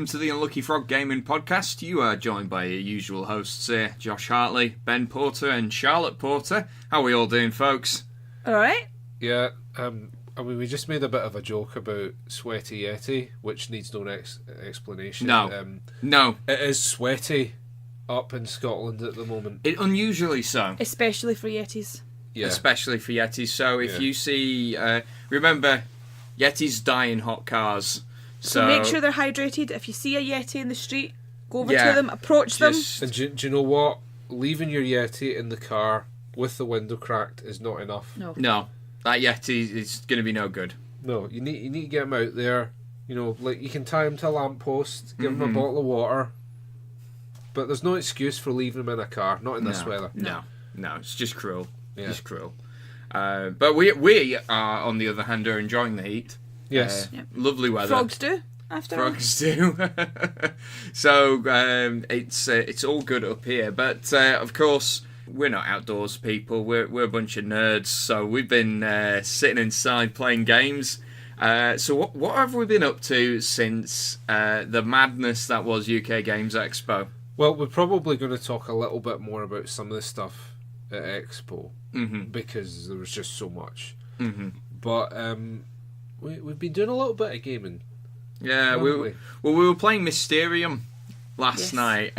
welcome to the Unlucky Frog Gaming Podcast. You are joined by your usual hosts here, Josh Hartley, Ben Porter and Charlotte Porter. How are we all doing, folks? Alright. Yeah, we just made a bit of a joke about Sweaty Yeti, which needs no explanation. No. It is sweaty up in Scotland at the moment. Unusually so. Especially for Yetis. Yeah. Especially for Yetis. So if you see... remember, Yetis die in hot cars. So make sure they're hydrated. If you see a Yeti in the street, go over to them, approach them. And do you know what? Leaving your Yeti in the car with the window cracked is not enough. No. That Yeti is going to be no good. No, you need to get him out there. You know, like you can tie him to a lamppost, give him a bottle of water. But there's no excuse for leaving him in a car, not in this weather. No, it's just cruel. Yeah. Just cruel. But we are, on the other hand, are enjoying the heat. Yes. Lovely weather. Frogs do, after all. Frogs do. So it's all good up here. But of course, we're not outdoors people. We're a bunch of nerds. So we've been sitting inside playing games. So what have we been up to since the madness that was UK Games Expo? Well, we're probably going to talk a little bit more about some of the stuff at Expo because there was just so much. But we've been doing a little bit of gaming. Yeah, we were playing Mysterium last night,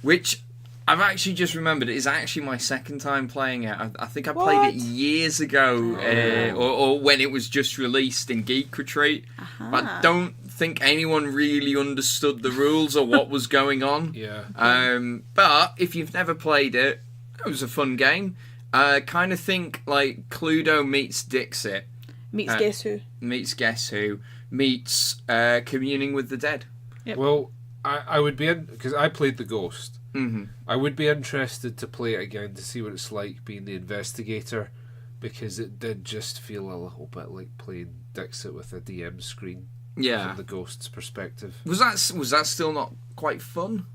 which I've actually just remembered is actually my second time playing it. I think I played it years ago, or when it was just released in Geek Retreat. But I don't think anyone really understood the rules or what was going on. But if you've never played it, it was a fun game. Kind of think like Cluedo meets Dixit. Meets Guess Who. Meets Guess Who. Meets Communing with the Dead. Yep. Well, I would be because I played the Ghost. I would be interested to play it again to see what it's like being the investigator, because it did just feel a little bit like playing Dixit with a DM screen. From the Ghost's perspective. Was that still not quite fun?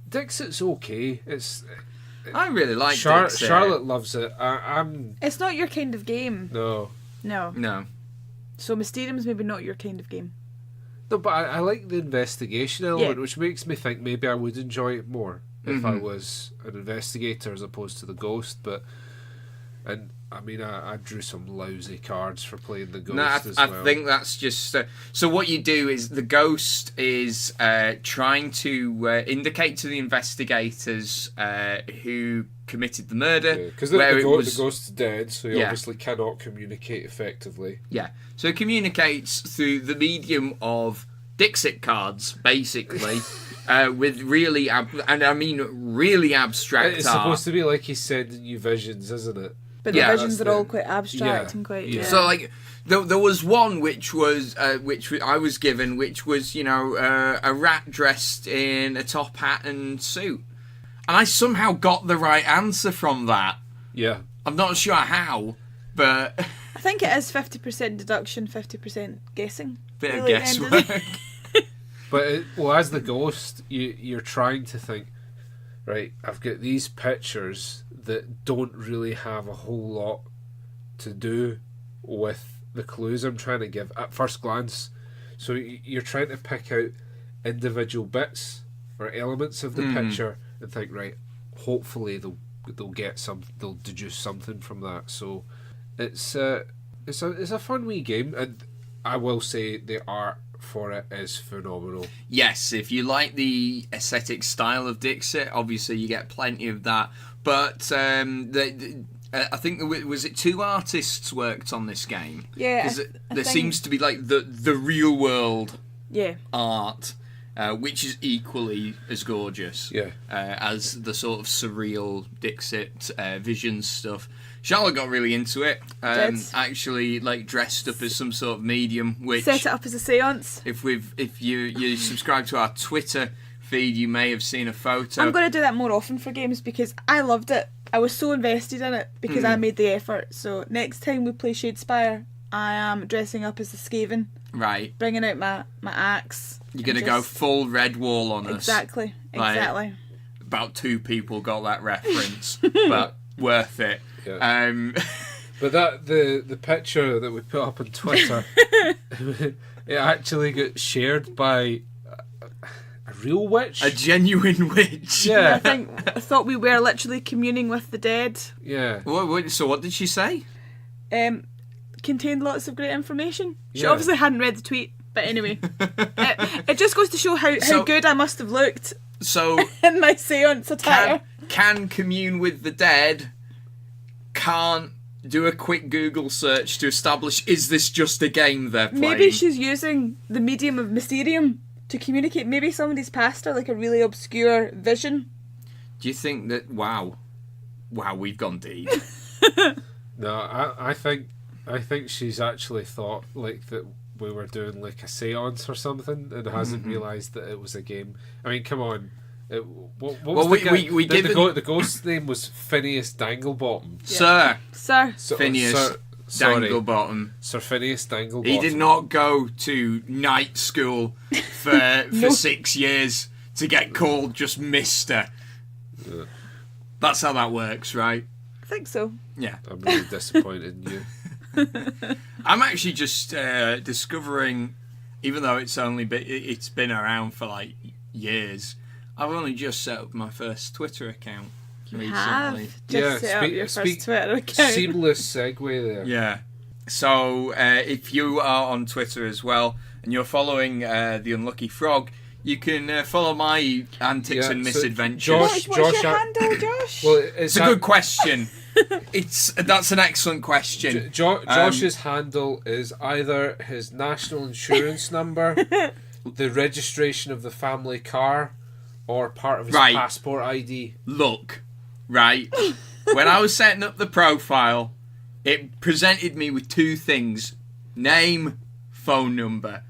Dixit's okay. I really like Dixit. Charlotte loves it. I'm. It's not your kind of game. No. So Mysterium's maybe not your kind of game. No, but I like the investigation element, which makes me think maybe I would enjoy it more if I was an investigator as opposed to the Ghost. And I mean, I drew some lousy cards for playing the Ghost as well. I think that's just... so what you do is the Ghost is trying to indicate to the investigators who committed the murder. Because the Ghost's dead, so he obviously cannot communicate effectively. Yeah, so he communicates through the medium of Dixit cards, basically, with really abstract It's art. supposed to be like he's sending you visions, isn't it? But the visions are all quite abstract and quite... Yeah. So, like, there was one which I was given, which was, a rat dressed in a top hat and suit. And I somehow got the right answer from that. Yeah. I'm not sure how, but... I think it is 50% deduction, 50% guessing. Bit of guesswork. But, as the Ghost, you're trying to think, right, I've got these pictures that don't really have a whole lot to do with the clues I'm trying to give at first glance. So you're trying to pick out individual bits or elements of the picture and think, right, hopefully they'll deduce something from that. So it's a fun wee game, and I will say the art for it is phenomenal. Yes, if you like the aesthetic style of Dixit, obviously you get plenty of that. But I think was it 2 artists worked on this game? Yeah, there seems to be like the real world art, which is equally as gorgeous as the sort of surreal Dixit Visions stuff. Charlotte got really into it. Actually, like dressed up as some sort of medium. Which set it up as a séance. If you subscribe to our Twitter feed, you may have seen a photo. I'm going to do that more often for games because I loved it. I was so invested in it because I made the effort. So next time we play Shadespire, I am dressing up as the Skaven. Right. Bringing out my axe. You're going to go full Redwall on us. Exactly. Like, about 2 people got that reference, but worth it. Yeah. But the picture that we put up on Twitter, it actually got shared by a real witch? A genuine witch. Yeah. I thought we were literally communing with the dead. Yeah. So what did she say? Contained lots of great information. She Yeah. obviously hadn't read the tweet, but anyway. It just goes to show how good I must have looked So in my seance attire. can commune with the dead, can't do a quick Google search to establish, is this just a game they're playing? Maybe she's using the medium of Mysterium to communicate. Maybe somebody's passed her like a really obscure vision. Do you think that... Wow, we've gone deep. No, I think she's actually thought like that we were doing like a seance or something and hasn't realised that it was a game. I mean, come on. What was the ghost's name was Phineas Danglebottom. Yeah. Sir. Phineas Danglebottom. Sir Phineas Danglebottom. He did not go to night school for 6 years to get called just Mister. Yeah. That's how that works, right? I think so. Yeah. I'm really disappointed in you. I'm actually just discovering, even though it's been around for like years, I've only just set up my first Twitter account recently. Set up your first Twitter account. Seamless segue there. Yeah. So if you are on Twitter as well and you're following the Unlucky Frog, you can follow my antics and misadventures. What's your handle, Josh? Well, it's a good question. That's an excellent question. Josh's handle is either his national insurance number, the registration of the family car, or part of his passport ID. Look, right, when I was setting up the profile, it presented me with two things: name, phone number.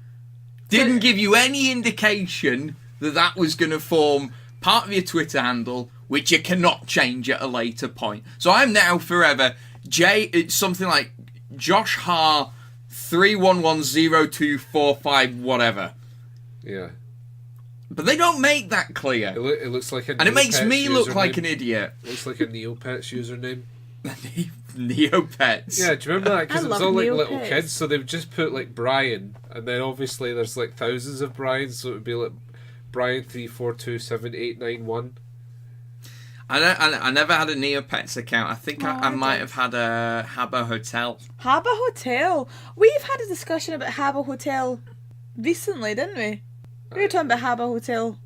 Didn't give you any indication that was going to form part of your Twitter handle, which you cannot change at a later point. So I'm now forever it's something like Josh Har 3110245 whatever. Yeah. But they don't make that clear. It looks like and it makes me look like an idiot. It looks like a Neopets username. Neopets. Yeah, do you remember that? Because it was all like Neopets. little kids, so they've just put like Brian, and then obviously there's like thousands of Brians, so it would be like Brian 3427891. I never had a Neopets account. I think I might have had a Habbo Hotel. Habbo Hotel. We've had a discussion about Habbo Hotel recently, didn't we? We were talking about Habbo Hotel.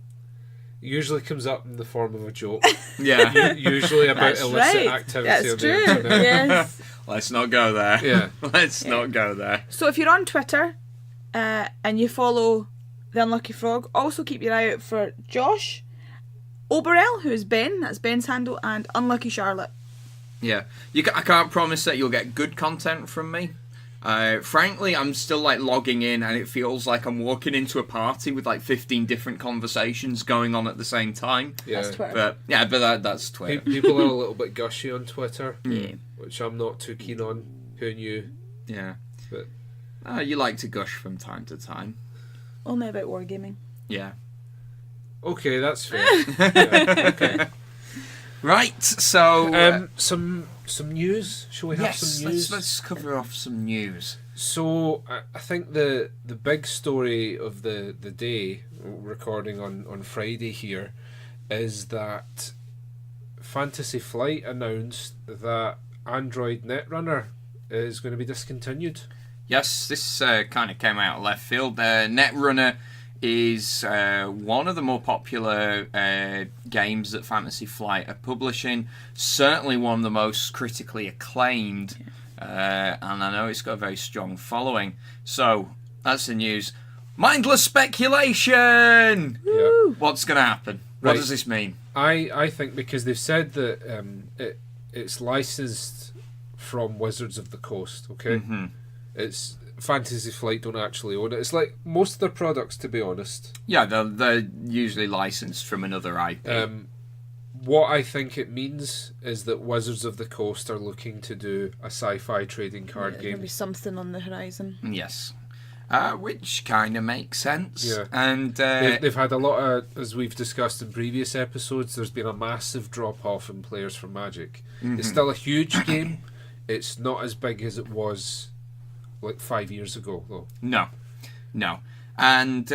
Usually comes up in the form of a joke. Yeah. Usually about illicit activity on the internet. Yes. Let's not go there. Yeah. Let's not go there. So if you're on Twitter and you follow The Unlucky Frog, also keep your eye out for Josh Oberel, who's Ben, that's Ben's handle, and Unlucky Charlotte. Yeah. I can't promise that you'll get good content from me. Frankly, I'm still like logging in and it feels like I'm walking into a party with like 15 different conversations going on at the same time. Yeah. That's Twitter. But that's Twitter. People are a little bit gushy on Twitter, Yeah. which I'm not too keen on. Who knew? Yeah. But You like to gush from time to time. Only about wargaming. Yeah. okay, that's fair. Yeah, okay. Right, so... some news. Shall we have some news? Let's cover off some news. So I think the big story of the day, recording on Friday here, is that Fantasy Flight announced that Android Netrunner is going to be discontinued. Yes, this kind of came out of left field. Netrunner is one of the more popular games that Fantasy Flight are publishing. Certainly one of the most critically acclaimed. And I know it's got a very strong following. So, that's the news. Mindless speculation! Yeah. What's going to happen? What Right. does this mean? I think because they've said that it's licensed from Wizards of the Coast, okay? Mm-hmm. It's Fantasy Flight don't actually own it. It's like most of their products, to be honest. Yeah, they're usually licensed from another IP. What I think it means is that Wizards of the Coast are looking to do a sci-fi trading card There'll game. be something on the horizon. Yes. Which kind of makes sense. Yeah. And They've had a lot of, as we've discussed in previous episodes, there's been a massive drop-off in players for Magic. It's still a huge game. It's not as big as it was like 5 years ago, though. No. And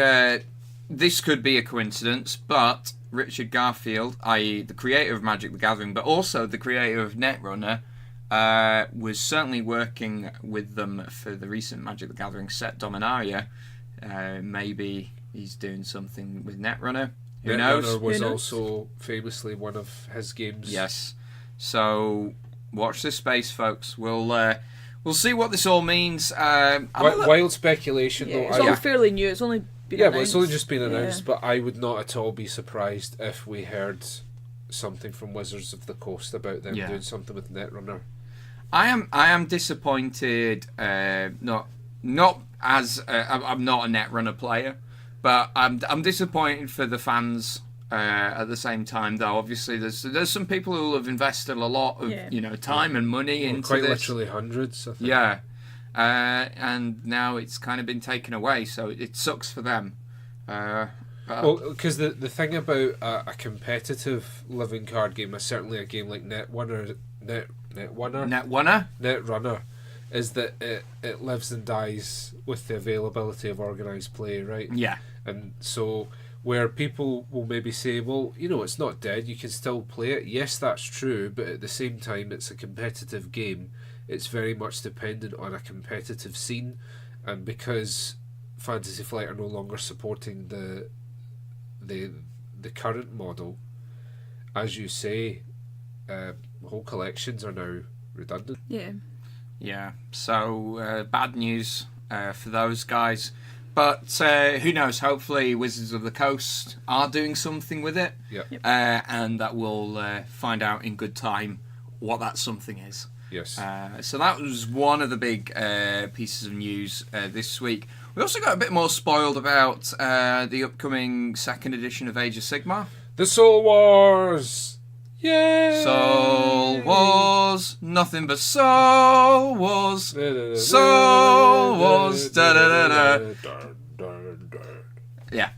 this could be a coincidence, but Richard Garfield, i.e. the creator of Magic the Gathering, but also the creator of Netrunner, was certainly working with them for the recent Magic the Gathering set Dominaria. Maybe he's doing something with Netrunner. Who knows? Netrunner was Who knows? also famously one of his games. Yes. So watch this space, folks. We'll see what this all means. Wild speculation, though. It's all fairly new. It's only been announced. Well, it's only just been announced, but I would not at all be surprised if we heard something from Wizards of the Coast about them doing something with Netrunner. I am disappointed. Not as I'm not a Netrunner player, but I'm disappointed for the fans. At the same time, though, obviously there's some people who have invested a lot of time and money into quite this. literally hundreds, I think. Yeah, and now it's kind of been taken away, so it sucks for them. Well, because the thing about a competitive living card game, is certainly a game like Netrunner, is that it lives and dies with the availability of organised play, right? Yeah. And so where people will maybe say, well, it's not dead, you can still play it. Yes, that's true, but at the same time, it's a competitive game. It's very much dependent on a competitive scene, and because Fantasy Flight are no longer supporting the current model, as you say, whole collections are now redundant. Yeah. So bad news for those guys. But who knows? Hopefully, Wizards of the Coast are doing something with it, and that we'll find out in good time what that something is. Yes. So that was one of the big pieces of news this week. We also got a bit more spoiled about the upcoming second edition of Age of Sigmar. The Soul Wars! Yay! Soul Wars, nothing but Soul Wars. Soul Wars. Da da da da. Yeah.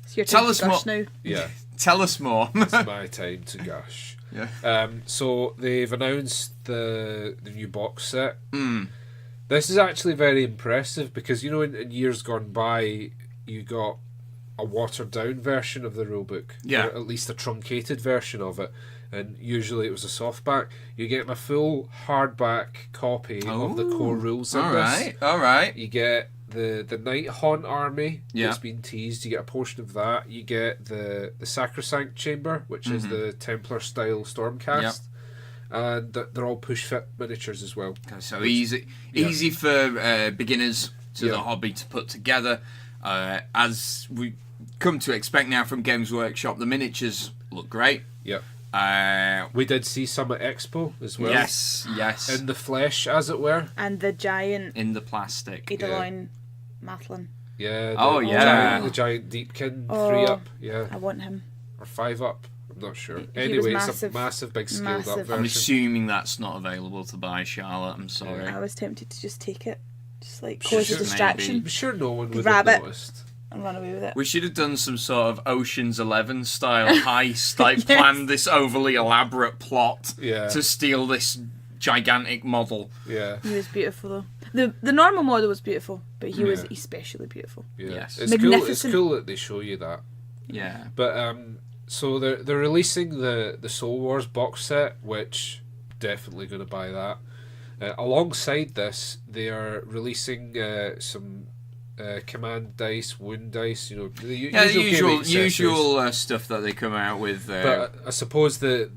It's your time tell us to gush more. now. Yeah. Tell us more. It's my time to gush. Yeah. So they've announced the new box set. This is actually very impressive because in years gone by you got a watered down version of the rulebook, or at least a truncated version of it, and usually it was a softback. You're getting a full hardback copy of the core rules in this. All right. You get the Night Haunt army that's Yeah. been teased. You get a portion of that. You get the Sacrosanct Chamber, which is the Templar style Stormcast. And they're all push fit miniatures as well. Okay, so easy for beginners to the hobby to put together. As we come to expect now from Games Workshop, the miniatures look great. Yep. We did see some at Expo as well. Yes. In the flesh, as it were. And the giant In the plastic. Eidolon Mathlin. Yeah. The giant Deepkin 3-up. Yeah. I want him. Or 5-up. I'm not sure. He Anyway, was it's a massive, big scaled up massive. version. I'm assuming that's not available to buy, Charlotte. I'm sorry. I was tempted to just take it. Just Sure, cause a distraction. I'm sure no one would Grab have it. noticed. And run away with it. We should have done some sort of Ocean's 11 style heist, planned this overly elaborate plot to steal this gigantic model. Yeah. He was beautiful though. The normal model was beautiful, but he was especially beautiful. Yeah. Yes. It's cool. It's Magnificent. cool that they show you that. Yeah. But so they're releasing the Soul Wars box set, which definitely going to buy that. Alongside this, they are releasing some command dice, wound dice. The usual stuff that they come out with. But I suppose the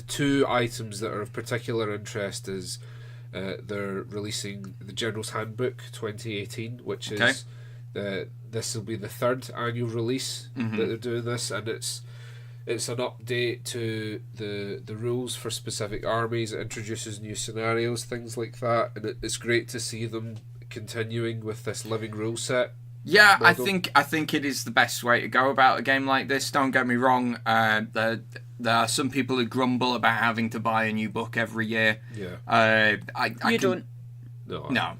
two items that are of particular interest is they're releasing the General's Handbook 2018, which is this will be the third annual release that they're doing this, and it's an update to the rules for specific armies. It introduces new scenarios, things like that, and it's great to see them continuing with this living rule set. Yeah, model. I think it is the best way to go about a game like this. Don't get me wrong. There are some people who grumble about having to buy a new book every year. Yeah. I don't. No.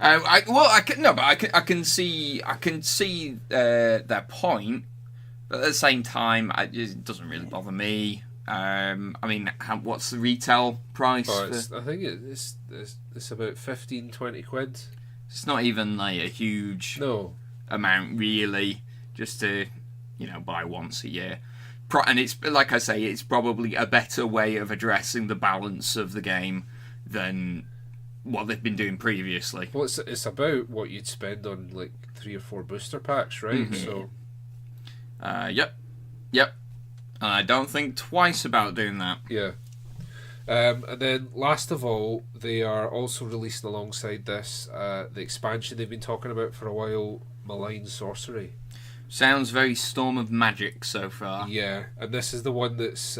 I can see their point, but at the same time, it doesn't really bother me. What's the retail price? I think it's about 15-20 quid. It's not even like a huge. No. amount really, just to buy once a year. And it's like I say, it's probably a better way of addressing the balance of the game than what they've been doing previously. Well, it's about what you'd spend on like 3 or 4 booster packs, right? Mm-hmm. So, yep. I don't think twice about doing that. Yeah. And then, last of all, they are also releasing alongside this the expansion they've been talking about for a while, Malign Sorcery. Sounds very Storm of Magic so far. Yeah, and this is the one that's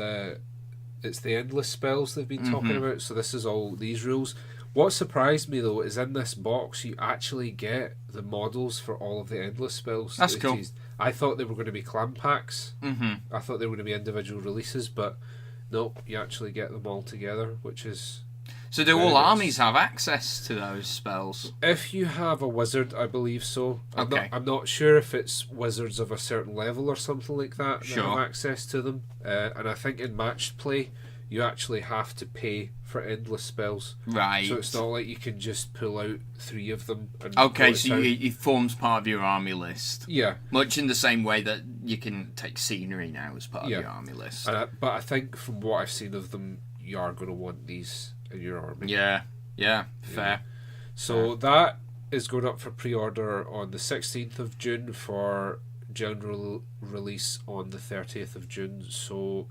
it's the endless spells they've been talking about. So this is all these rules. What surprised me though is in this box you actually get the models for all of the endless spells. That's cool. I thought they were going to be clan packs. Mm-hmm. I thought they were going to be individual releases, but nope, you actually get them all together, which is... So do all armies have access to those spells? If you have a wizard, I believe so. Okay. I'm not sure if it's wizards of a certain level or something like that Sure. that have access to them. And I think in matched play, you actually have to pay for endless spells. Right. So it's not like you can just pull out 3 of them. And Okay, so it forms part of your army list. Yeah. Much in the same way that you can take scenery now as part of your army list. But I think from what I've seen of them, you are going to want these in your army. Yeah, fair. So that is going up for pre-order on the 16th of June for general release on the 30th of June. So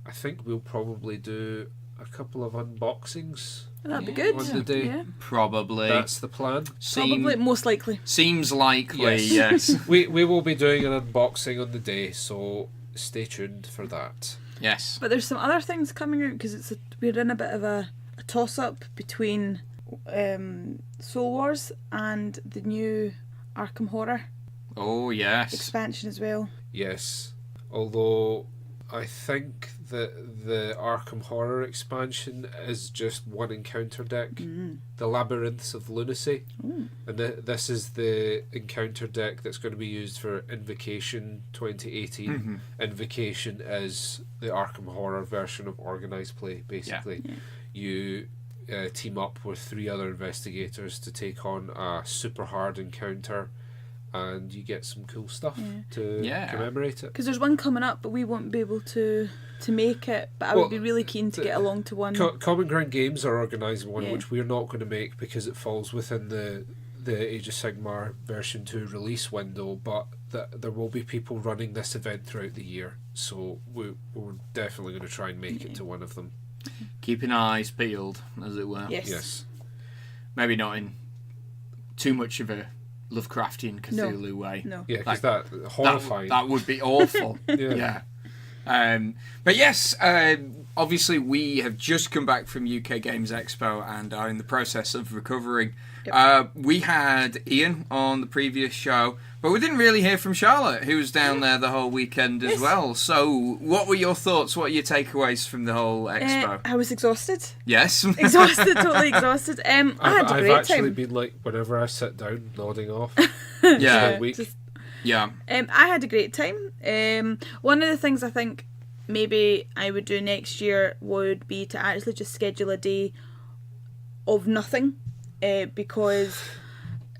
I think we'll probably do a couple of unboxings That'd be good. on the day. Yeah. Probably. That's the plan. Probably, most likely. Seems likely, yes. we will be doing an unboxing on the day, so stay tuned for that. Yes. But there's some other things coming out because we're in a bit of a toss-up between Soul Wars and the new Arkham Horror Oh, yes. expansion as well. Yes. Although I think that the Arkham Horror expansion is just one encounter deck. Mm. The Labyrinths of Lunacy. Ooh. And this is the encounter deck that's going to be used for Invocation 2018. Mm-hmm. Invocation is the Arkham Horror version of organised play, basically. Yeah. You team up with 3 other investigators to take on a super hard encounter, and you get some cool stuff to commemorate it. Because there's one coming up, but we won't be able to make it. But I would be really keen to get along to one. Common Ground Games are organising one, Yeah. which we're not going to make because it falls within the Age of Sigmar version 2 release window, but there will be people running this event throughout the year, so we're definitely going to try and make it to one of them. Keeping our eyes peeled, as it were. Yes. Maybe not in too much of a Lovecraftian Cthulhu way. No. Yeah, because that horrifying. That would be awful. Yeah. But yes, obviously we have just come back from UK Games Expo and are in the process of recovering. Yep. We had Ian on the previous show, but we didn't really hear from Charlotte, who was down there the whole weekend as well. So what were your thoughts? What are your takeaways from the whole expo? I was exhausted. Yes. Totally exhausted. I had a I've great actually time. been like, whenever I sit down, nodding off. Yeah. All week. Yeah. I had a great time. One of the things I think maybe I would do next year would be to actually just schedule a day of nothing, because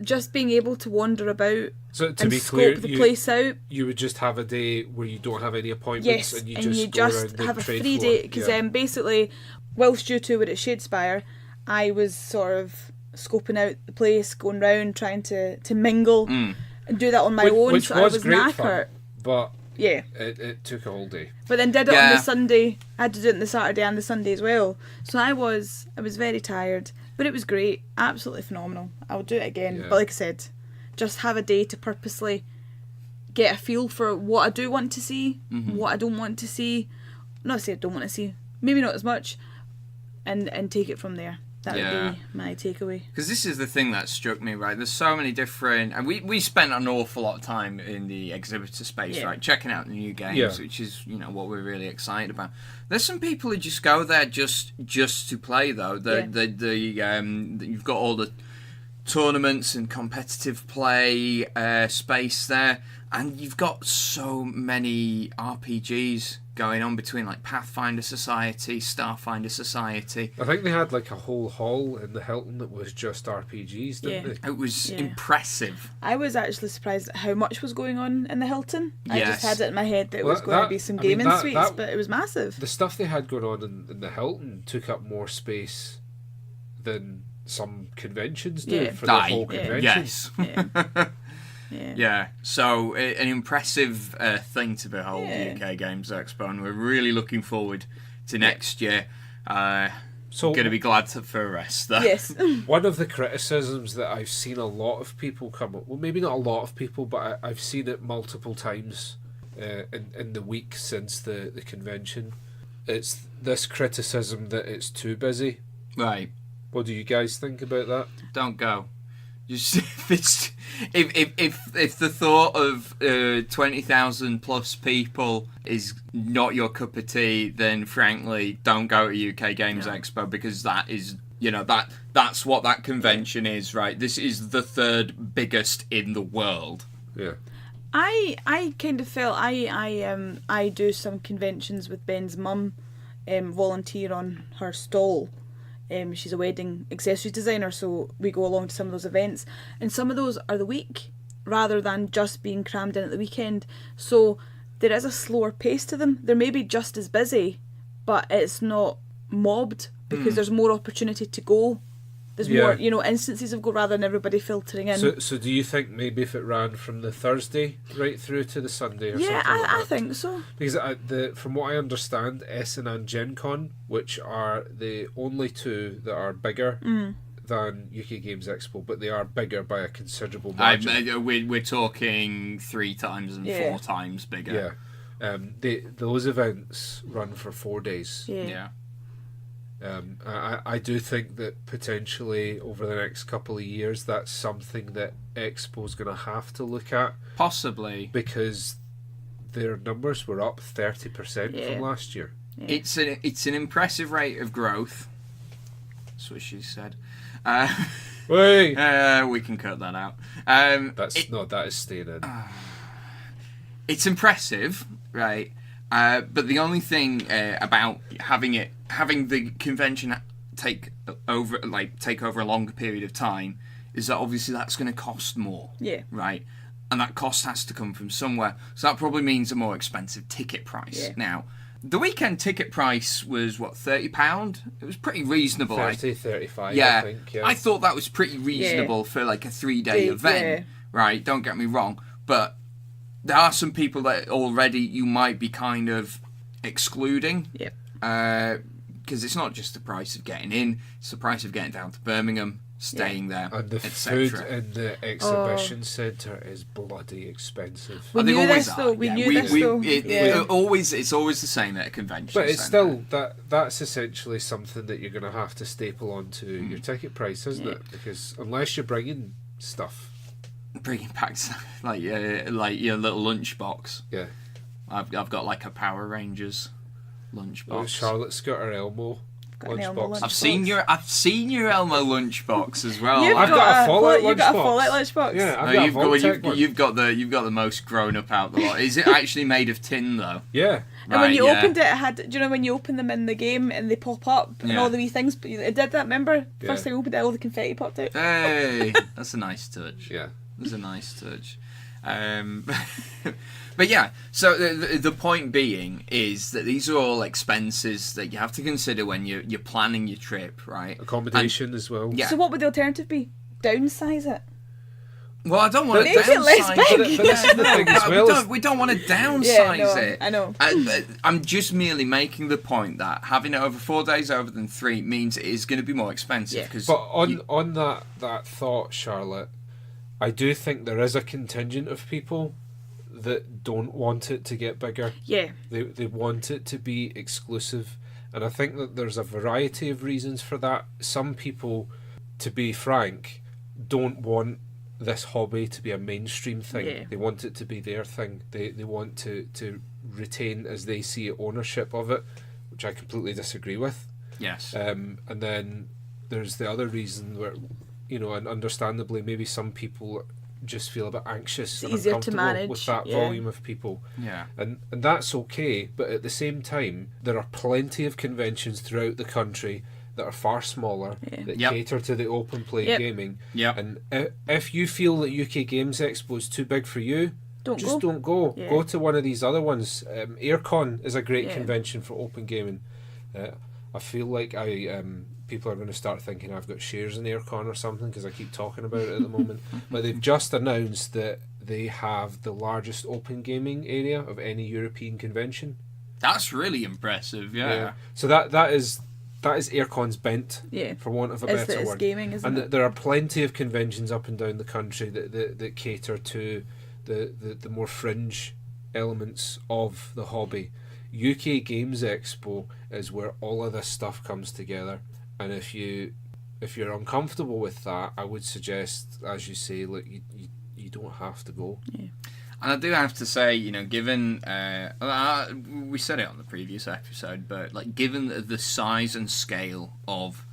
just being able to wander about So to and be scope clear, the place out. you would just have a day where you don't have any appointments, Yes, and you and just you go around just the have a trade free floor. day. Because basically, whilst you two were at Shadespire, I was sort of scoping out the place, going round, trying to mingle and do that on my own. Which so was I was great knackered. fun, but Yeah. it took a whole day. But then did it on Yeah. the Sunday. I had to do it on the Saturday and the Sunday as well. So I was very tired. But it was great. Absolutely phenomenal. I'll do it again. Yeah. But like I said, just have a day to purposely get a feel for what I do want to see, what I don't want to see. Not say I don't want to see. Maybe not as much. And take it from there. That would be my takeaway. Because this is the thing that struck me, right? There's so many different... And we spent an awful lot of time in the exhibitor space, right? Checking out the new games, which is, what we're really excited about. There's some people who just go there just to play, though. You've got all the tournaments and competitive play space there. And you've got so many RPGs going on between like Pathfinder Society, Starfinder Society. I think they had like a whole hall in the Hilton that was just RPGs, didn't they? It was impressive. I was actually surprised at how much was going on in the Hilton. I Yes. just had it in my head that it was going to be some gaming suites, but it was massive. The stuff they had going on in the Hilton took up more space than some conventions do for the whole convention. Yes. Yeah. Yeah, so an impressive thing to behold, Yeah. UK Games Expo, and we're really looking forward to next year. So Going to be glad for a rest, though. Yes. one of the criticisms that I've seen a lot of people come up, well, maybe not a lot of people, but I've seen it multiple times in the week since the convention. It's this criticism that it's too busy. Right. What do you guys think about that? Don't go. Just if the thought of 20,000 plus people is not your cup of tea, then frankly, don't go to UK Games Expo, because that is, that's what that convention is, right? This is the third biggest in the world. Yeah. I kind of felt I do some conventions with Ben's mum, volunteer on her stall. She's a wedding accessories designer, so we go along to some of those events, and some of those are the week rather than just being crammed in at the weekend. So there is a slower pace to them. They're maybe just as busy, but it's not mobbed because there's more opportunity to go. There's more, instances of go rather than everybody filtering in. So do you think maybe if it ran from the Thursday right through to the Sunday or something like that? I think so. Because from what I understand, Essen and Gen Con, which are the only two that are bigger than UK Games Expo, but they are bigger by a considerable margin. We're talking 3 times and 4 times bigger. Yeah. Those events run for 4 days. Yeah. I do think that potentially over the next couple of years that's something that Expo's going to have to look at. Possibly. Because their numbers were up 30% from last year. Yeah. It's an impressive rate of growth. That's what she said. Wait. We can cut that out. That is staying in. It's impressive, right? But the only thing about having the convention take over a longer period of time is that obviously that's going to cost more. Yeah. Right? And that cost has to come from somewhere. So that probably means a more expensive ticket price. Yeah. Now, the weekend ticket price was, what, £30? It was pretty reasonable. 35, yeah, I think. Yeah. I thought that was pretty reasonable for like a 3-day event. Right? Don't get me wrong. But there are some people that already you might be kind of excluding. Yep. Because it's not just the price of getting in, it's the price of getting down to Birmingham, staying there, and the food in the exhibition centre is bloody expensive. We knew this though. It's always the same at a convention. But it's still that's essentially something that you're going to have to staple onto your ticket price, isn't it? Because unless you're bringing stuff. Bringing back like your little lunchbox. Yeah. I've got like a Power Rangers lunchbox. Oh, Charlotte's got her Elmo lunchbox. I've seen your Elmo lunchbox as well. I've got a Fallout lunchbox. Yeah, you've got the most grown up out the lot. Is it actually made of tin though? Yeah. And when you opened it had. Do you know when you open them in the game and they pop up and all the wee things? It did that. Remember first time I opened it, all the confetti popped out. Hey, that's a nice touch. Yeah. It was a nice touch. But yeah, so the point being is that these are all expenses that you have to consider when you're planning your trip, right? Accommodation as well. Yeah. So what would the alternative be? Downsize it? Well, I don't want to downsize it. But this is the thing as well. We don't want to downsize it. I know. I'm just merely making the point that having it over 4 days over than 3 means it is going to be more expensive. Yeah. But on that thought, Charlotte, I do think there is a contingent of people that don't want it to get bigger. Yeah. They want it to be exclusive. And I think that there's a variety of reasons for that. Some people, to be frank, don't want this hobby to be a mainstream thing. Yeah. They want it to be their thing. They want to retain, as they see it, ownership of it, which I completely disagree with. Yes. And then there's the other reason where, and understandably maybe some people just feel a bit anxious and easier to uncomfortable manage, with that yeah. volume of people. Yeah. And that's okay, but at the same time, there are plenty of conventions throughout the country that are far smaller, that Yep. cater to the open play Yep. gaming. Yep. And if you feel that UK Games Expo is too big for you, Don't don't go. Yeah. Go to one of these other ones. Aircon is a great Yeah. convention for open gaming. I feel like people are going to start thinking I've got shares in Aircon or something because I keep talking about it at the moment. But they've just announced that they have the largest open gaming area of any European convention. That's really impressive. Yeah. So that is Aircon's bent, Yeah. for want of a It's, better it's word. gaming, isn't And it? there are plenty of conventions up and down the country that cater to the more fringe elements of the hobby. UK Games Expo is where all of this stuff comes together, and if you're uncomfortable with that, I would suggest, as you say, look, you don't have to go. Yeah. And I do have to say, given we said it on the previous episode, but like given the size and scale of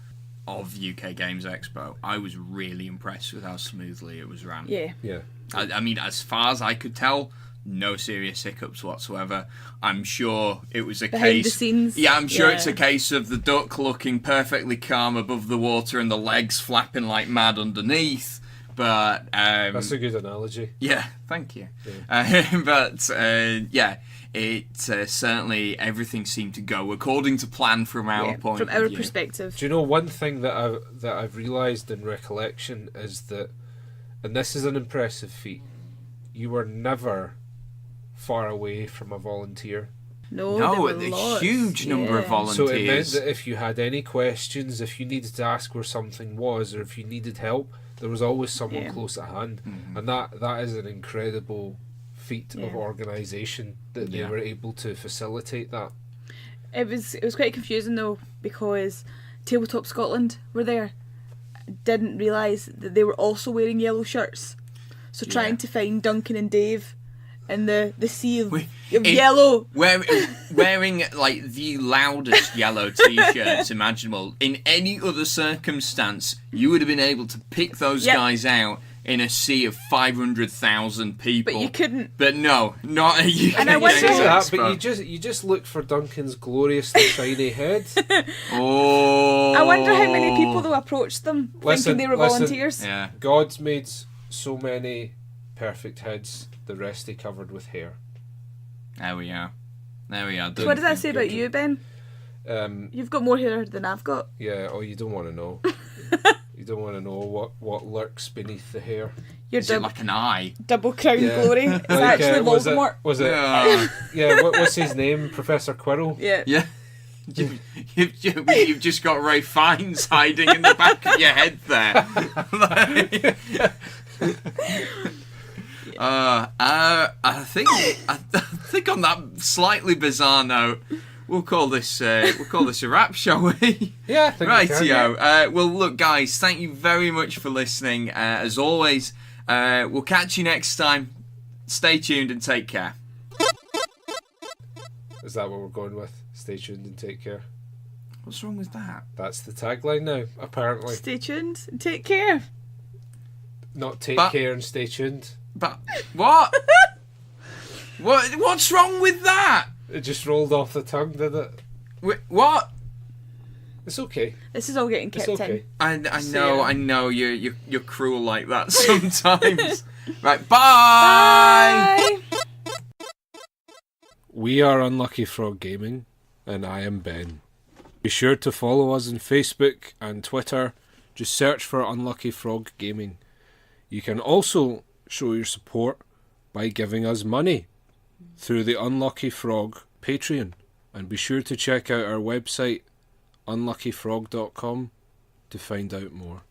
UK Games Expo, I was really impressed with how smoothly it was ran. Yeah. Yeah. I mean, as far as I could tell, no serious hiccups whatsoever. I'm sure it was a Behind case. the scenes. Yeah, I'm sure it's Yeah. a case of the duck looking perfectly calm above the water and the legs flapping like mad underneath. But That's a good analogy. yeah, thank you. Yeah. It certainly everything seemed to go according to plan from our point From of our view. perspective. Do you know one thing that I've realised in recollection is that, and this is an impressive feat, you were never far away from a volunteer. No, No, there were a lots. huge number of Yeah. volunteers. So it meant that if you had any questions, if you needed to ask where something was, or if you needed help, there was always someone Yeah. close at hand. Mhm. And that is an incredible feat of Yeah. organisation that they Yeah. were able to facilitate that. It was quite confusing though, because Tabletop Scotland were there. Didn't realise that they were also wearing yellow shirts. So Yeah. trying to find Duncan and Dave in the sea of In- yellow. Wearing like the loudest yellow t-shirts imaginable. In any other circumstance, you would have been able to pick those Yep. guys out in a sea of 500,000 people. But you couldn't. But no, not a UK And I You wonder- say Games that, Expo. but you just look for Duncan's gloriously shiny head. Oh. I wonder how many people though approached them Listen, thinking they were listen. volunteers. Yeah. God's made so many perfect heads, the rest he covered with hair. There we are. So what does that say about you, Ben? You've got more hair than I've got. Yeah, you don't want to know. You don't want to know what lurks beneath the hair. Your Is it like an eye? double crown Yeah. glory. It's Like, actually was Voldemort. it? Yeah. Yeah. What's his name? Professor Quirrell. Yeah. Yeah. You've just got Ray Fiennes hiding in the back of your head there. I think on that slightly bizarre note, we'll call this a wrap, shall we? Yeah, I think we can, Rightio. Well, look, guys, thank you very much for listening. As always, we'll catch you next time. Stay tuned and take care. Is that what we're going with? Stay tuned and take care. What's wrong with that? That's the tagline now, apparently. Stay tuned and take care. Not take But- care and stay tuned. But what? What's wrong with that? It just rolled off the tongue, did it? What? It's okay. This is all getting kept It's okay. in. I So, yeah. know you're cruel like that sometimes. Right, bye. Bye. We are Unlucky Frog Gaming, and I am Ben. Be sure to follow us on Facebook and Twitter. Just search for Unlucky Frog Gaming. You can also show your support by giving us money through the Unlucky Frog Patreon. And be sure to check out our website, unluckyfrog.com, to find out more.